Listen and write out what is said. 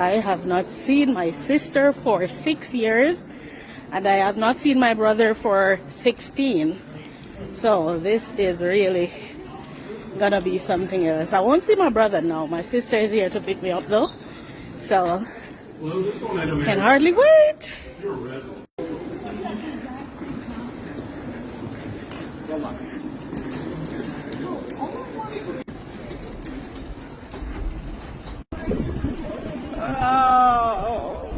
I have not seen my sister for 6 years, and I have not seen my brother for 16. So this is really gonna be something else. I won't see my brother now. My sister is here to pick me up though. So can hardly wait. Oh.